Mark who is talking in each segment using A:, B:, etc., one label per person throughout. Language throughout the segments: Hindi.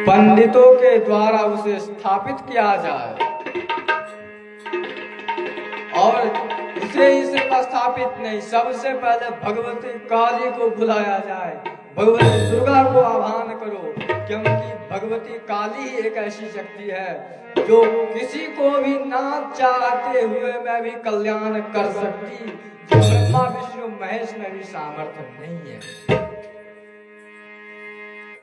A: पंडितों के द्वारा उसे स्थापित किया जाए और इसे ही सिर्फ स्थापित नहीं, सबसे पहले भगवती काली को बुलाया जाए, भगवती दुर्गा को आह्वान करो, क्योंकि भगवती काली एक ऐसी शक्ति है जो किसी को भी ना चाहते हुए मैं भी कल्याण कर सकती, जो ब्रह्मा विष्णु महेश में भी सामर्थ्य नहीं है।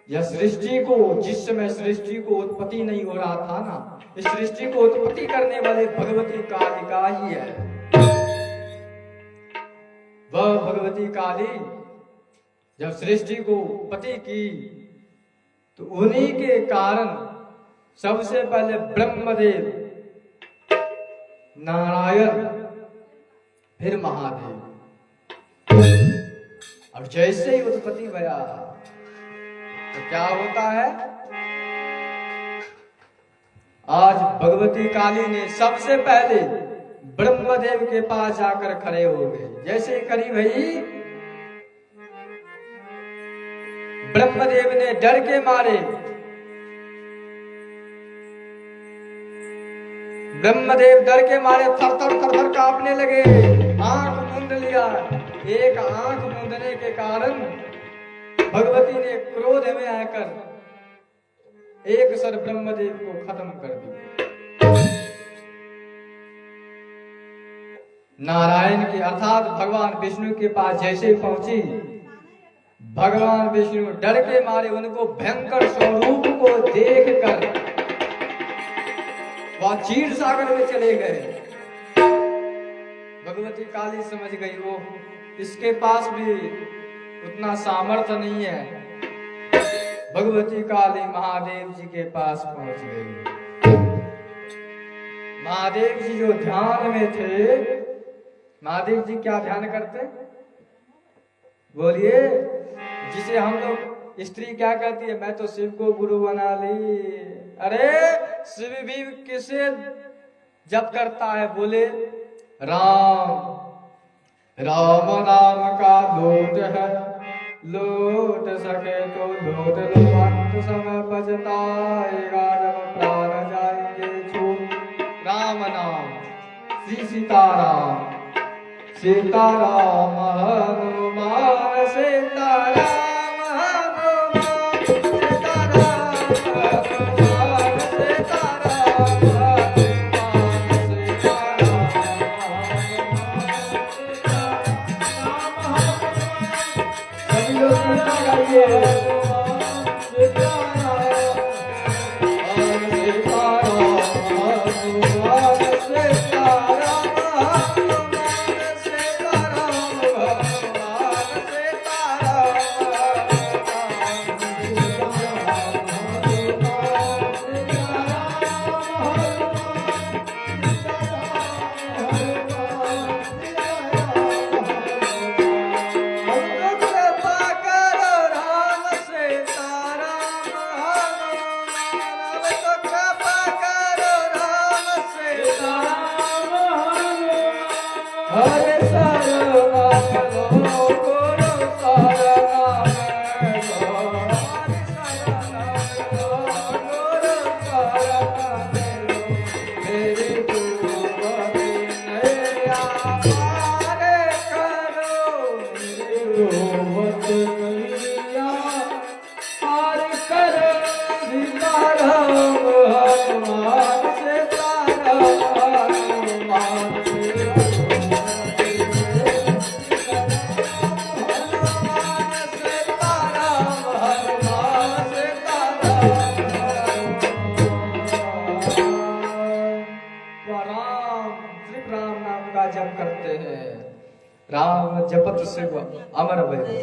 A: यह सृष्टि को, जिस समय सृष्टि को उत्पत्ति नहीं हो रहा था ना, इस सृष्टि को उत्पत्ति करने वाले भगवती कालिका ही है। वह भगवती काली जब सृष्टि को उत्पत्ति की तो उन्हीं के कारण सबसे पहले ब्रह्मदेव, नारायण, फिर महादेव, और जैसे ही उत्पत्ति भया तो क्या होता है, आज भगवती काली ने सबसे पहले ब्रह्मदेव के पास जाकर खड़े हो गए। जैसे ही करी भई, ब्रह्मदेव ने डर के मारे, थर थर कांपने लगे, आंख मूंद लिया। एक आंख मूंदने के कारण भगवती ने क्रोध में आकर एक सर ब्रह्मदेव को खत्म कर दिया। नारायण के अर्थात भगवान विष्णु के पास जैसे ही पहुंची, भगवान विष्णु डर के मारे उनको भयंकर स्वरूप को देखकर वह क्षीर सागर में चले गए। भगवती काली समझ गई, वो इसके पास भी उतना सामर्थ्य नहीं है। भगवती काली महादेव जी के पास पहुंच गई। महादेव जी जो ध्यान में थे, महादेव जी क्या ध्यान करते, बोलिए, जिसे हम लोग स्त्री क्या कहती है, मैं तो शिव को गुरु बना ली। अरे शिव भी किसे जप करता है, बोले राम, राम नाम का लोट है, लूट सके तो लूट लो, अंत समय बचताएगा जब प्राण जाएंगे छूट। राम नाम, श्री सीताराम, सीताराम हनुमान, सीताराम हनुमान, सीताराम हनुमान, सीताराम हनुमान, सभी लोग गाइए। राम जपत शिव अमर भय,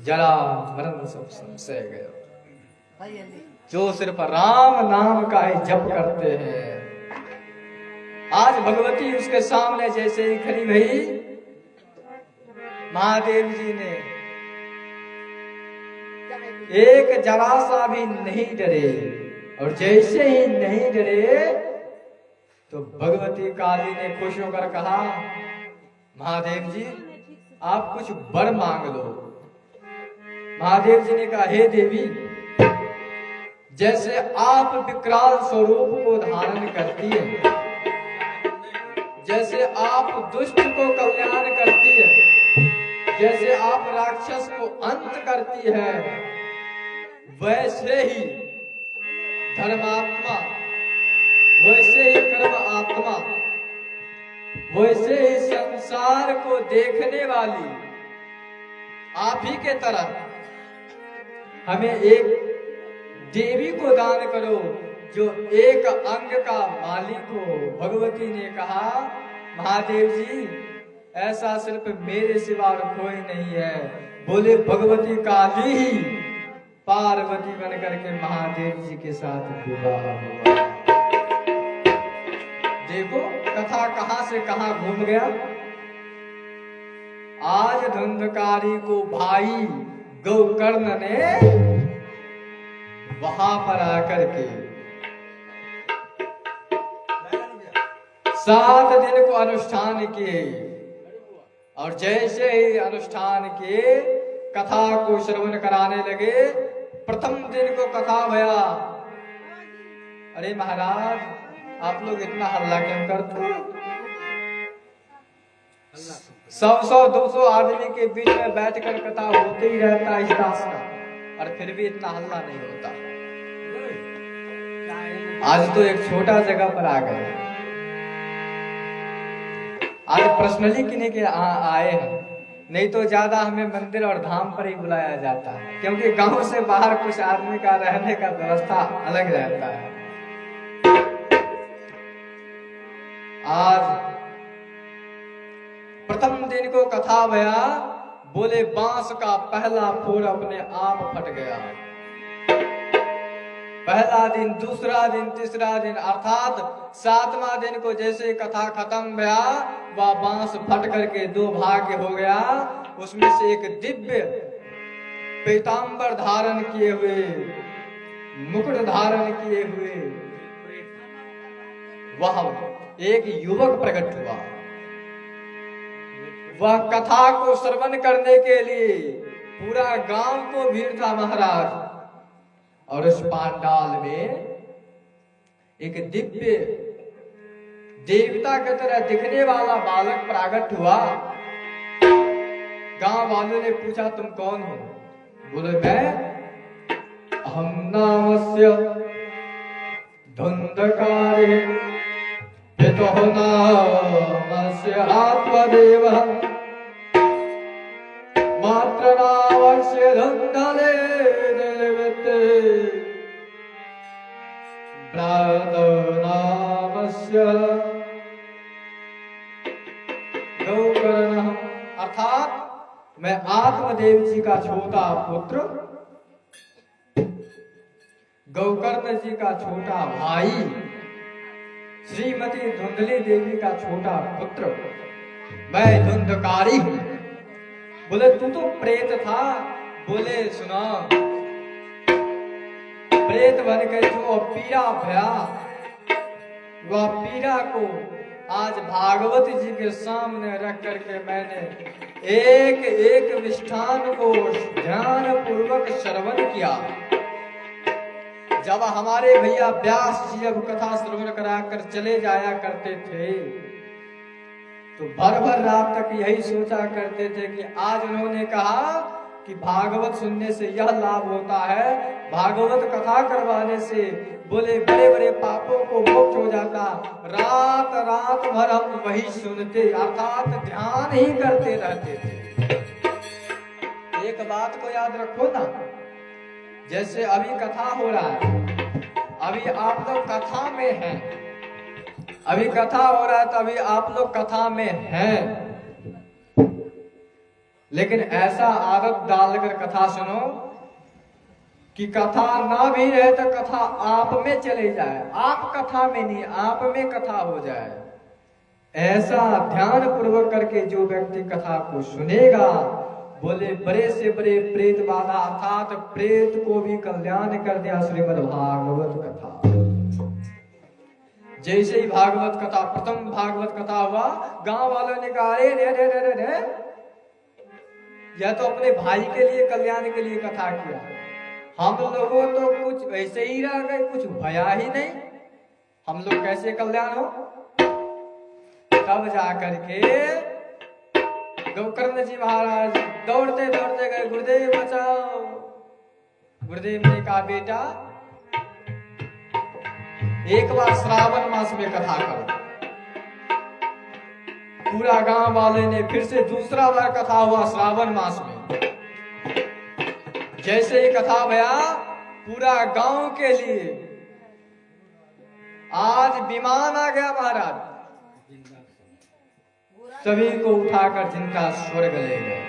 A: जरा मरण सब संशय गयो। जो सिर्फ राम नाम का ही जप करते हैं, आज भगवती उसके सामने जैसे ही खड़ी भई, महादेव जी ने एक जरा सा भी नहीं डरे, और जैसे ही नहीं डरे तो भगवती काली ने खुश होकर कहा, महादेव जी आप कुछ वर मांग लो। महादेव जी ने कहा, हे देवी जैसे आप विकराल स्वरूप को धारण करती है, जैसे आप दुष्ट को कल्याण करती है, जैसे आप राक्षस को अंत करती है, वैसे ही धर्मात्मा, वैसे ही कर्म आत्मा, वैसे ही संसार को देखने वाली आप ही के तरह हमें एक देवी को दान करो जो एक अंग का मालिक हो। भगवती ने कहा, महादेव जी ऐसा सिर्फ मेरे सिवा और कोई नहीं है। बोले भगवती काली ही पार्वती बन करके महादेव जी के साथ विवाह हुआ। देखो कथा कहां से कहां घूम गया। आज धुंधकारी को भाई गौकर्ण ने वहां पर आकर के 7 दिन को अनुष्ठान किए और जैसे ही अनुष्ठान किए कथा को श्रवण कराने लगे। प्रथम दिन को कथा भया। अरे महाराज आप लोग इतना हल्ला क्यों करते हो? 100-200 आदमी के बीच में बैठकर कथा होते ही रहता है इस दास का, और फिर भी इतना हल्ला नहीं होता। आज तो एक छोटा जगह पर आ गए। आज पर्सनली किन्हीं के आए हैं, नहीं तो ज्यादा हमें मंदिर और धाम पर ही बुलाया जाता है, क्योंकि गांव से बाहर कुछ आदमी का रहने का व्यवस्था अलग रहता है। आज प्रथम दिन को कथा भया। बोले बांस का पहला फूल अपने आप फट गया। पहला दिन, दूसरा दिन, तीसरा दिन, अर्थात 7वां दिन को जैसे कथा खत्म भया, वह बांस फट करके 2 भाग हो गया। उसमें से एक दिव्य पीतांबर धारण किए हुए, मुकुट धारण किए हुए वह एक युवक प्रकट हुआ। वह कथा को श्रवण करने के लिए पूरा गांव को भीड़ था महाराज। और उस पांडाल में एक दिव्य देवता की तरह दिखने वाला बालक प्राकट हुआ। गांव वालों ने पूछा तुम कौन हो? बोले मैं हम नामस्य धुंधकारी पितुः नामस्य आत्मदेवः मात्रनामस्य धुंधले दिलवते भ्रातृनामस्य गौकर्णः। अर्थात मैं आत्मदेव जी का छोटा पुत्र, गौकर्ण जी का छोटा भाई, श्रीमती धुंधली देवी का छोटा पुत्र, मैं धुंधकारी हूं। बोले तू तो प्रेत था। बोले सुना, प्रेत बनकर जो पीड़ा भया, वह पीड़ा को आज भागवत जी के सामने रख करके मैंने एक एक विष्ठान को ध्यान पूर्वक श्रवण किया। जब हमारे भैया व्यास जी जब कथा श्रवण कराकर चले जाया करते थे तो भर भर रात तक यही सोचा करते थे कि आज उन्होंने कहा कि भागवत सुनने से यह लाभ होता है, भागवत कथा करवाने से बोले बड़े बड़े पापों को मुक्त हो जाता। रात रात भर हम वही सुनते, अर्थात ध्यान ही करते रहते थे। एक बात को याद रखो ना, जैसे अभी कथा हो रहा है, अभी आप लोग कथा में हैं, अभी कथा हो रहा है तो अभी आप लोग कथा में हैं, लेकिन ऐसा आदत डालकर कथा सुनो कि कथा ना भी रहे तो कथा आप में चले जाए, आप कथा में नहीं आप में कथा हो जाए। ऐसा ध्यान पूर्वक करके जो व्यक्ति कथा को सुनेगा, बोले बड़े से बड़े प्रेत बाधा अर्थात प्रेत को भी कल्याण कर दिया श्रीमद् भागवत कथा। जैसे ही भागवत कथा, प्रथम भागवत कथा हुआ, गांव वालों ने कहा अरे रे रे रे रे, यह तो अपने भाई के लिए कल्याण के लिए कथा किया, हम लोगों तो कुछ वैसे ही रह गए, कुछ भया ही नहीं, हम लोग कैसे कल्याण हो। तब जाकर के गोकर्ण जी महाराज दौड़ते दौड़ते गए, गुरुदेव बचाओ। गुरुदेव ने कहा बेटा एक बार श्रावण मास में कथा करो। पूरा गांव वाले ने फिर से दूसरा बार कथा हुआ श्रावण मास में। जैसे ही कथा भया पूरा गांव के लिए आज विमान आ गया महाराज, सभी को उठाकर जिनका स्वर्ग ले गए।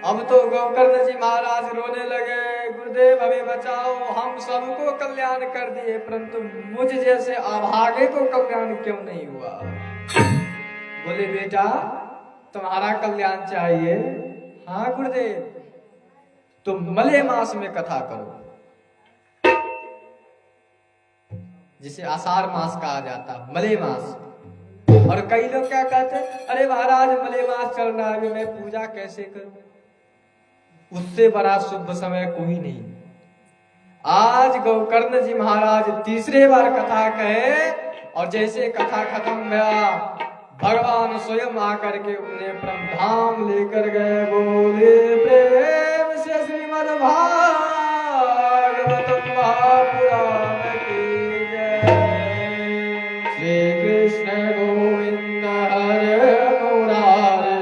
A: अब तो गोकर्ण जी महाराज रोने लगे, गुरुदेव हमें बचाओ, हम सबको कल्याण कर दिए परंतु मुझ जैसे अभागे को कल्याण क्यों नहीं हुआ। बोले बेटा तुम्हारा कल्याण चाहिए। हाँ गुरुदेव, तुम मले मास में कथा करो, जिसे आषाढ़ मास कहा जाता, मले मास। और कई लोग क्या कहते, अरे महाराज मले मास चल रहा है, मैं पूजा कैसे करूं। उससे बड़ा शुभ समय कोई नहीं। आज गोकर्ण जी महाराज तीसरे बार कथा कहे और जैसे कथा खत्म हुआ भगवान स्वयं आकर के उन्हें परम धाम लेकर गए। बोले प्रेम से श्रीमद् भागवत महापुराण की जय। श्री कृष्ण गोविंद हरे मुरारे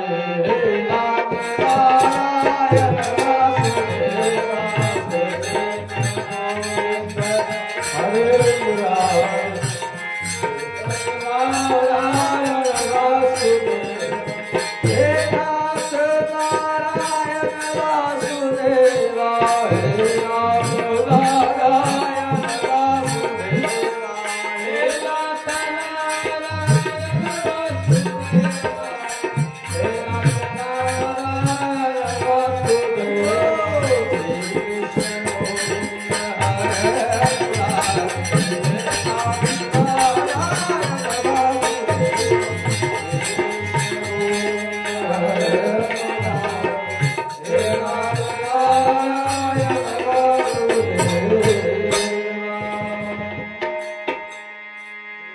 A: नाम नारायण वासुदेव हरे मुरारे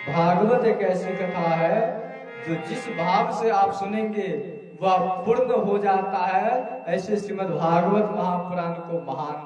A: भागवत एक ऐसी कथा है जो जिस भाव से आप सुनेंगे वह पूर्ण हो जाता है। ऐसे श्रीमद् भागवत महापुराण को महान